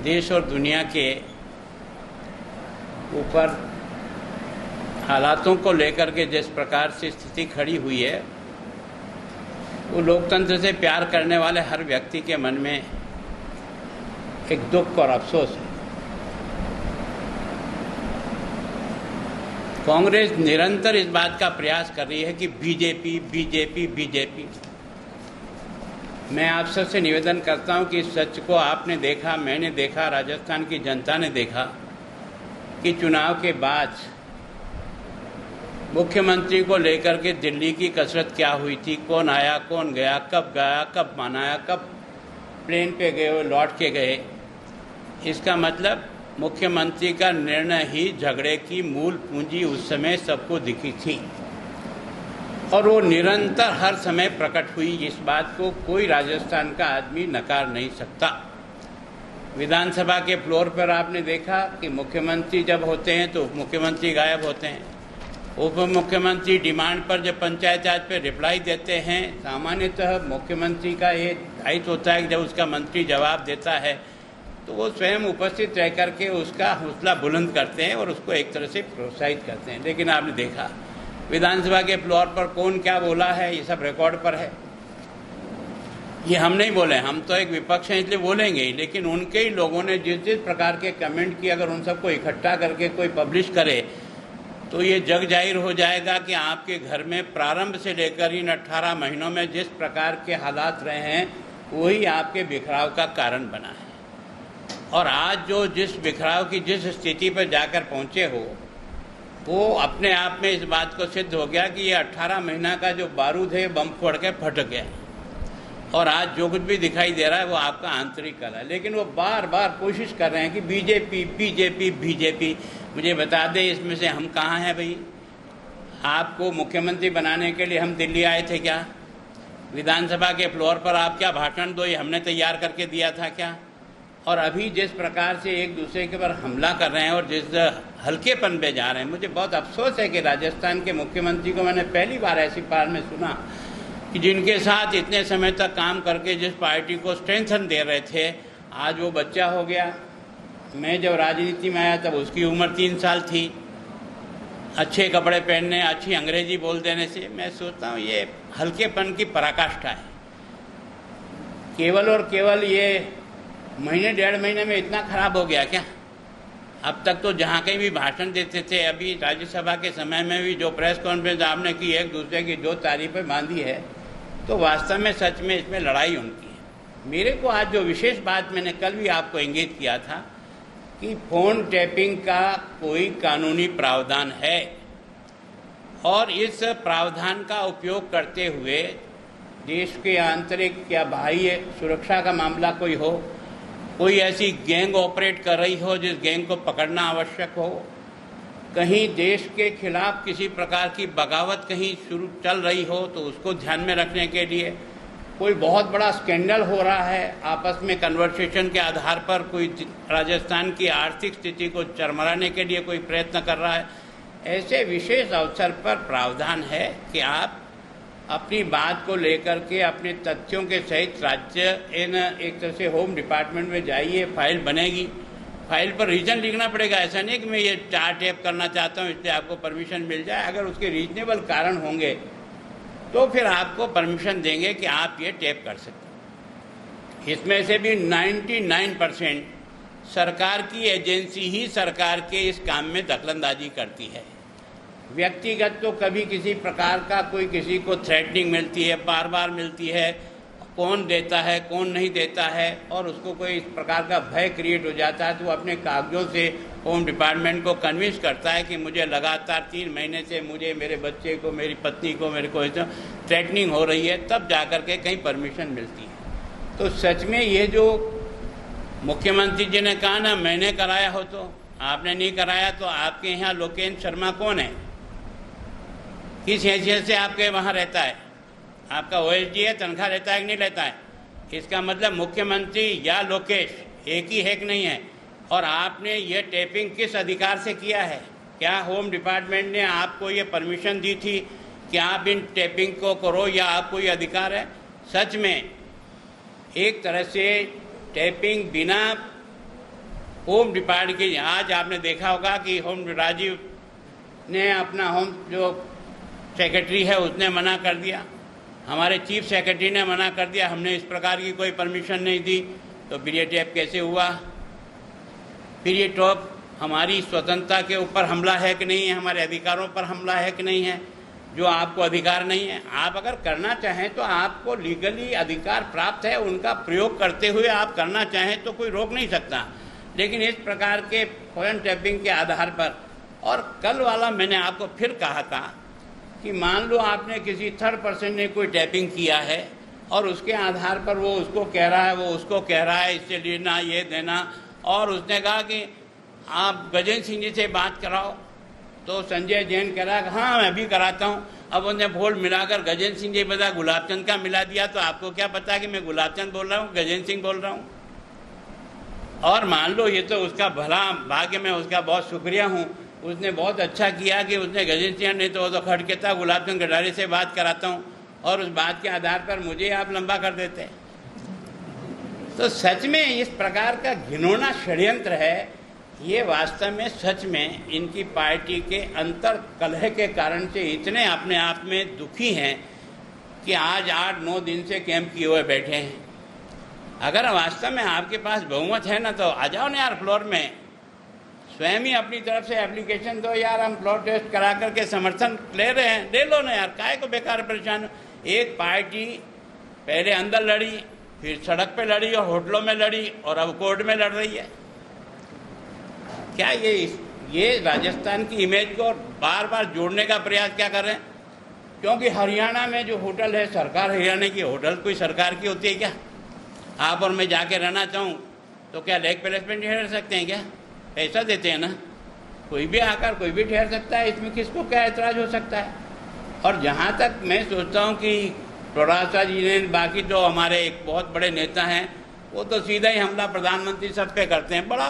देश और दुनिया के ऊपर हालातों को लेकर के जिस प्रकार से स्थिति खड़ी हुई है, वो लोकतंत्र से प्यार करने वाले हर व्यक्ति के मन में एक दुख और अफसोस है। कांग्रेस निरंतर इस बात का प्रयास कर रही है कि बीजेपी बीजेपी बीजेपी। मैं आप सबसे निवेदन करता हूं कि इस सच को आपने देखा, मैंने देखा, राजस्थान की जनता ने देखा कि चुनाव के बाद मुख्यमंत्री को लेकर के दिल्ली की कसरत क्या हुई थी, कौन आया, कौन गया, कब मनाया, कब प्लेन पे गए और लौट के गए। इसका मतलब मुख्यमंत्री का निर्णय ही झगड़े की मूल पूंजी उस समय सबको दिखी थी और वो निरंतर हर समय प्रकट हुई। इस बात को कोई राजस्थान का आदमी नकार नहीं सकता। विधानसभा के फ्लोर पर आपने देखा कि मुख्यमंत्री जब होते हैं तो उप मुख्यमंत्री गायब होते हैं। उप मुख्यमंत्री डिमांड पर जब पंचायत राज पे रिप्लाई देते हैं, सामान्यतः मुख्यमंत्री का ये दायित्व होता है कि जब उसका मंत्री जवाब देता है तो वो स्वयं उपस्थित रह करके उसका हौसला बुलंद करते हैं और उसको एक तरह से प्रोत्साहित करते हैं। लेकिन आपने देखा विधानसभा के फ्लोर पर कौन क्या बोला है, ये सब रिकॉर्ड पर है। ये हम नहीं बोले, हम तो एक विपक्ष हैं इसलिए बोलेंगे ही, लेकिन उनके ही लोगों ने जिस जिस प्रकार के कमेंट किए, अगर उन सबको इकट्ठा करके कोई पब्लिश करे तो ये जग जाहिर हो जाएगा कि आपके घर में प्रारंभ से लेकर इन 18 महीनों में जिस प्रकार के हालात रहे हैं वही आपके बिखराव का कारण बना है। और आज जो जिस बिखराव की जिस स्थिति पर जाकर पहुंचे हो, वो अपने आप में इस बात को सिद्ध हो गया कि ये 18 महीना का जो बारूद है बम फोड़ के फट गया और आज जो कुछ भी दिखाई दे रहा है वो आपका आंतरिक कला है। लेकिन वो बार बार कोशिश कर रहे हैं कि बीजेपी बीजेपी बीजेपी। मुझे बता दें इसमें से हम कहाँ हैं भाई? आपको मुख्यमंत्री बनाने के लिए हम दिल्ली आए थे क्या? विधानसभा के फ्लोर पर आप क्या भाषण दो ये हमने तैयार करके दिया था क्या? और अभी जिस प्रकार से एक दूसरे के ऊपर हमला कर रहे हैं और जिस हल्केपन पे जा रहे हैं, मुझे बहुत अफसोस है कि राजस्थान के मुख्यमंत्री को मैंने पहली बार ऐसी बार में सुना कि जिनके साथ इतने समय तक काम करके जिस पार्टी को स्ट्रेंथन दे रहे थे, आज वो बच्चा हो गया। मैं जब राजनीति में आया तब उसकी उम्र 3 साल थी। अच्छे कपड़े पहनने, अच्छी अंग्रेजी बोल देने से मैं सोचता हूँ ये हल्केपन की पराकाष्ठा है। केवल और केवल ये महीने 1.5 महीने में इतना खराब हो गया क्या? अब तक तो जहाँ कहीं भी भाषण देते थे, अभी राज्यसभा के समय में भी जो प्रेस कॉन्फ्रेंस आपने की, एक दूसरे की जो तारीफें बांधी है, तो वास्तव में सच में इसमें लड़ाई उनकी है। मेरे को आज जो विशेष बात मैंने कल भी आपको इंगित किया था कि फोन टैपिंग का कोई कानूनी प्रावधान है और इस प्रावधान का उपयोग करते हुए देश के आंतरिक या बाह्य सुरक्षा का मामला कोई हो, कोई ऐसी गैंग ऑपरेट कर रही हो जिस गैंग को पकड़ना आवश्यक हो, कहीं देश के खिलाफ किसी प्रकार की बगावत कहीं शुरू चल रही हो तो उसको ध्यान में रखने के लिए, कोई बहुत बड़ा स्कैंडल हो रहा है आपस में कन्वर्सेशन के आधार पर, कोई राजस्थान की आर्थिक स्थिति को चरमराने के लिए कोई प्रयत्न कर रहा है, ऐसे विशेष अवसर पर प्रावधान है कि आप अपनी बात को लेकर के अपने तथ्यों के सहित राज्य एक तरह से होम डिपार्टमेंट में जाइए, फाइल बनेगी, फाइल पर रीजन लिखना पड़ेगा। ऐसा नहीं कि मैं ये 4 टैप करना चाहता हूँ इसलिए आपको परमिशन मिल जाए। अगर उसके रीजनेबल कारण होंगे तो फिर आपको परमिशन देंगे कि आप ये टैप कर सकते हैं। इसमें से भी 99% सरकार की एजेंसी ही सरकार के इस काम में दखलंदाजी करती है। व्यक्तिगत तो कभी किसी प्रकार का कोई किसी को थ्रेटनिंग मिलती है, बार बार मिलती है, कौन देता है कौन नहीं देता है, और उसको कोई इस प्रकार का भय क्रिएट हो जाता है तो वो अपने कागजों से होम डिपार्टमेंट को कन्विंस करता है कि मुझे लगातार 3 महीने से मुझे, मेरे बच्चे को, मेरी पत्नी को, मेरे को थ्रेटनिंग हो रही है, तब जाकर के कहीं परमिशन मिलती है। तो सच में ये जो मुख्यमंत्री जी ने कहा ना मैंने कराया हो, तो आपने नहीं कराया तो आपके यहाँ लोकेश शर्मा कौन है? किस हैसियत से आपके वहाँ रहता है? आपका ओएसडी है, तनख्वाह लेता है कि नहीं लेता है? इसका मतलब मुख्यमंत्री या लोकेश एक ही है कि नहीं है? और आपने ये टैपिंग किस अधिकार से किया है? क्या होम डिपार्टमेंट ने आपको ये परमिशन दी थी कि आप इन टैपिंग को करो या आपको ये अधिकार है? सच में एक तरह से टैपिंग बिना होम डिपार्टमेंट के, आज आपने देखा होगा कि होम राजीव ने अपना होम जो सेक्रेटरी है उसने मना कर दिया, हमारे चीफ सेक्रेटरी ने मना कर दिया, हमने इस प्रकार की कोई परमिशन नहीं दी, तो फिर ये टैप कैसे हुआ? फिर ये टॉप हमारी स्वतंत्रता के ऊपर हमला है कि नहीं है, हमारे अधिकारों पर हमला है कि नहीं है? जो आपको अधिकार नहीं है, आप अगर करना चाहें तो आपको लीगली अधिकार प्राप्त है, उनका प्रयोग करते हुए आप करना चाहें तो कोई रोक नहीं सकता। लेकिन इस प्रकार के फोन टैपिंग के आधार पर, और कल वाला मैंने आपको फिर कहा था कि मान लो आपने किसी थर्ड पर्सन ने कोई टैपिंग किया है और उसके आधार पर वो उसको कह रहा है, वो उसको कह रहा है इससे लेना ये देना, और उसने कहा कि आप गजेंद्र सिंह जी से बात कराओ, तो संजय जैन कह रहा हाँ मैं भी कराता हूँ। अब उन्होंने वोट मिलाकर गजेंद्र सिंह जी बता गुलाबचंद का मिला दिया, तो आपको क्या पता कि मैं गुलाबचंद बोल रहा हूँ, गजेंद्र सिंह बोल रहा हूँ? और मान लो ये तो उसका भला भाग्य, मैं उसका बहुत शुक्रिया हूँ, उसने बहुत अच्छा किया कि उसने गजेंद्र सिंह, नहीं तो वो तो खड़ के था गुलाबचंद कटारे से बात कराता हूँ, और उस बात के आधार पर मुझे आप लंबा कर देते हैं। तो सच में इस प्रकार का घिनौना षड्यंत्र है ये। वास्तव में सच में इनकी पार्टी के अंतर कलह के कारण से इतने अपने आप में दुखी हैं कि आज 8-9 दिन से कैंप किए हुए बैठे हैं। अगर वास्तव में आपके पास बहुमत है ना, तो आ जाओ ना यार फ्लोर में, स्वयं ही अपनी तरफ से एप्लीकेशन दो यार, हम फ्लोर टेस्ट करा करके समर्थन ले रहे हैं, ले लो ना यार, काहे को बेकार परेशान। एक पार्टी पहले अंदर लड़ी, फिर सड़क पे लड़ी और होटलों में लड़ी, और अब कोर्ट में लड़ रही है। क्या ये राजस्थान की इमेज को बार बार जोड़ने का प्रयास क्या कर रहे हैं? क्योंकि हरियाणा में जो होटल है, सरकार हरियाणा की, होटल कोई सरकार की होती है क्या? आप और मैं जाके रहना चाहूँ तो क्या लेक पैलेस में ठहर सकते हैं क्या? पैसा देते हैं ना, कोई भी आकर कोई भी ठहर सकता है, इसमें किसको क्या ऐतराज़ हो सकता है? और जहाँ तक मैं सोचता हूँ कि चौरासा जी ने, बाकी जो हमारे एक बहुत बड़े नेता हैं, वो तो सीधा ही हमला प्रधानमंत्री सब पे करते हैं। बड़ा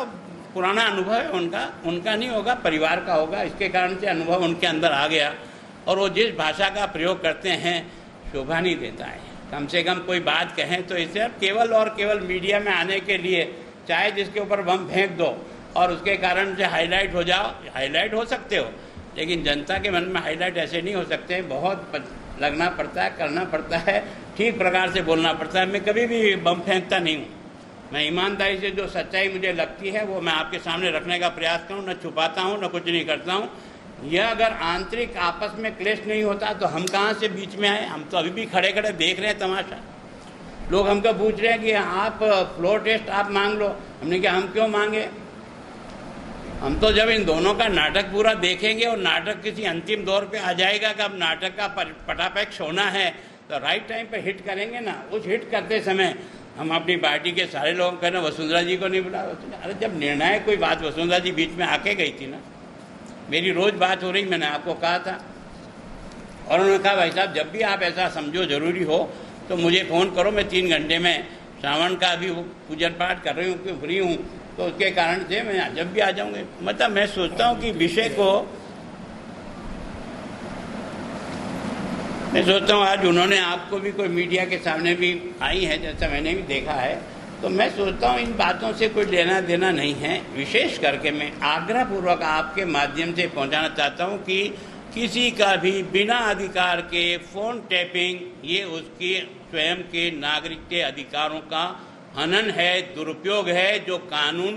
पुराना अनुभव है उनका नहीं होगा, परिवार का होगा, इसके कारण से अनुभव उनके अंदर आ गया, और वो जिस भाषा का प्रयोग करते हैं शोभा नहीं देता है। कम से कम कोई बात कहें तो इसे अब केवल और केवल मीडिया में आने के लिए, चाहे जिसके ऊपर बम फेंक दो और उसके कारण से हाईलाइट हो जाओ, हाईलाइट हो सकते हो, लेकिन जनता के मन में हाईलाइट ऐसे नहीं हो सकते। बहुत लगना पड़ता है, करना पड़ता है, ठीक प्रकार से बोलना पड़ता है। मैं कभी भी बम फेंकता नहीं हूँ, मैं ईमानदारी से जो सच्चाई मुझे लगती है वो मैं आपके सामने रखने का प्रयास करूँ, न छुपाता हूँ न कुछ नहीं करता हूँ। यह अगर आंतरिक आपस में क्लेश नहीं होता तो हम कहाँ से बीच में आए? हम तो अभी भी खड़े खड़े देख रहे हैं तमाशा। लोग हमको पूछ रहे हैं कि आप फ्लोर टेस्ट आप मांग लो। हमने कहा हम क्यों मांगे? हम तो जब इन दोनों का नाटक पूरा देखेंगे और नाटक किसी अंतिम दौर पे आ जाएगा कि अब नाटक का पटापैक्ष होना है, तो राइट टाइम पे हिट करेंगे ना। उस हिट करते समय हम अपनी पार्टी के सारे लोगों को कहना वसुंधरा जी को नहीं बुला। अरे जब निर्णायक कोई बात वसुंधरा जी बीच में आके गई थी ना, मेरी रोज़ बात हो रही, मैंने आपको कहा था, और उन्होंने कहा भाई साहब जब भी आप ऐसा समझो ज़रूरी हो तो मुझे फ़ोन करो, मैं 3 घंटे में श्रावण का अभी पूजन पाठ कर रही हूँ कि फ्री हूँ, तो उसके कारण से मैं जब भी आ जाऊँगी। मतलब मैं सोचता हूँ कि विषय को, मैं सोचता हूँ आज उन्होंने आपको भी कोई मीडिया के सामने भी आई है, जैसा मैंने भी देखा है, तो मैं सोचता हूँ इन बातों से कोई लेना देना नहीं है। विशेष करके मैं आग्रहपूर्वक आपके माध्यम से पहुँचाना चाहता हूँ कि किसी का भी बिना अधिकार के फ़ोन टैपिंग, ये उसके स्वयं के नागरिक के अधिकारों का हनन है, दुरुपयोग है, जो कानून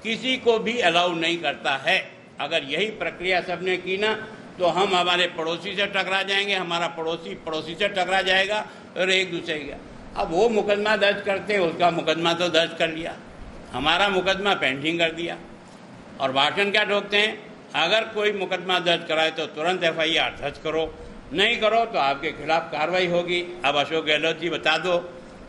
किसी को भी अलाउ नहीं करता है। अगर यही प्रक्रिया सबने की ना तो हम हमारे पड़ोसी से टकरा जाएंगे, हमारा पड़ोसी से टकरा जाएगा और एक दूसरे का। अब वो मुकदमा दर्ज करते, उसका मुकदमा तो दर्ज कर लिया, हमारा मुकदमा पेंडिंग कर दिया, और भाषण क्या ठोकते हैं, अगर कोई मुकदमा दर्ज कराए तो तुरंत FIR दर्ज करो, नहीं करो तो आपके खिलाफ कार्रवाई होगी। अब अशोक गहलोत जी बता दो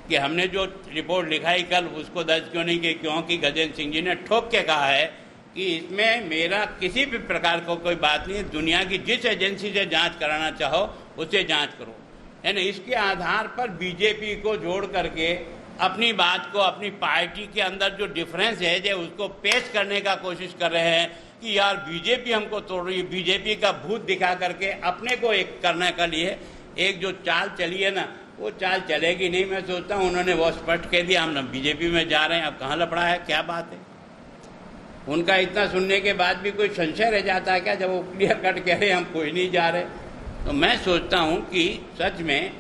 कि हमने जो रिपोर्ट लिखाई कल उसको दर्ज क्यों नहीं की? क्योंकि गजेंद्र सिंह जी ने ठोक के कहा है कि इसमें मेरा किसी भी प्रकार को कोई बात नहीं है, दुनिया की जिस एजेंसी से जांच कराना चाहो उससे जांच करो, है ना। इसके आधार पर बीजेपी को जोड़ करके अपनी बात को अपनी पार्टी के अंदर जो डिफरेंस है जो उसको पेश करने का कोशिश कर रहे हैं कि यार बीजेपी हमको तोड़ रही है, बीजेपी का भूत दिखा करके अपने को एक करने के लिए एक जो चाल चली है ना, वो चाल चलेगी नहीं। मैं सोचता हूँ उन्होंने वो स्पष्ट कह दिया, हम ना बीजेपी में जा रहे हैं। अब कहाँ लफड़ा है, क्या बात है? उनका इतना सुनने के बाद भी कोई संशय रह जाता है क्या, जब वो क्लियर कट कह रहे हैं हम कोई नहीं जा रहे? तो मैं सोचता हूँ कि सच में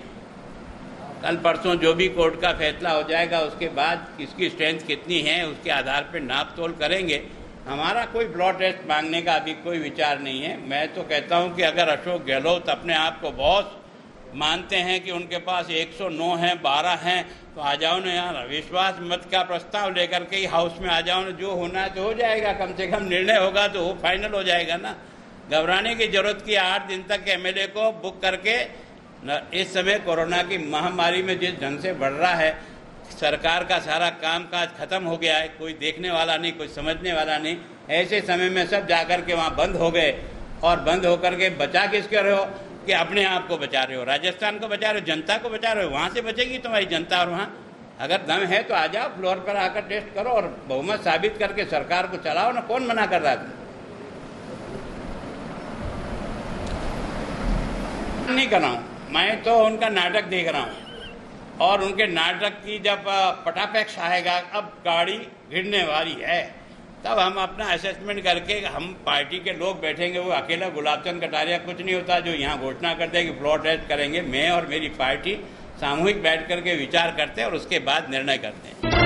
कल परसों जो भी कोर्ट का फैसला हो जाएगा उसके बाद किसकी स्ट्रेंथ कितनी है उसके आधार पर नाप तोल करेंगे। हमारा कोई ब्लड टेस्ट मांगने का अभी कोई विचार नहीं है। मैं तो कहता हूं कि अगर अशोक गहलोत अपने आप को बॉस मानते हैं कि उनके पास 109 हैं, 12 हैं, तो आ जाओ ना यार, विश्वास मत का प्रस्ताव लेकर के ही हाउस में आ जाओ ना। जो होना है तो हो जाएगा, कम से कम निर्णय होगा तो वो फाइनल हो जाएगा ना। घबराने की जरूरत की 8 दिन तक एमएलए को बुक करके इस समय कोरोना की महामारी में जिस ढंग से बढ़ रहा है, सरकार का सारा कामकाज खत्म हो गया है, कोई देखने वाला नहीं, कोई समझने वाला नहीं। ऐसे समय में सब जाकर के वहाँ बंद हो गए और बंद होकर के बचा किसके रहे हो कि अपने आप को बचा रहे हो, राजस्थान को बचा रहे हो, जनता को बचा रहे हो। वहाँ से बचेगी तुम्हारी जनता और वहाँ अगर दम है तो आ जाओ, फ्लोर पर आकर टेस्ट करो और बहुमत साबित करके सरकार को चलाओ ना। कौन मना कर रहा था? नहीं कर रहा हूँ मैं, तो उनका नाटक देख रहा हूँ और उनके नाटक की जब पटापेक्ष आएगा, अब गाड़ी गिरने वाली है, तब हम अपना असेसमेंट करके हम पार्टी के लोग बैठेंगे। वो अकेला गुलाबचंद कटारिया कुछ नहीं होता जो यहाँ घोषणा करते हैं कि फ्लोर टेस्ट करेंगे। मैं और मेरी पार्टी सामूहिक बैठ करके विचार करते हैं और उसके बाद निर्णय करते हैं।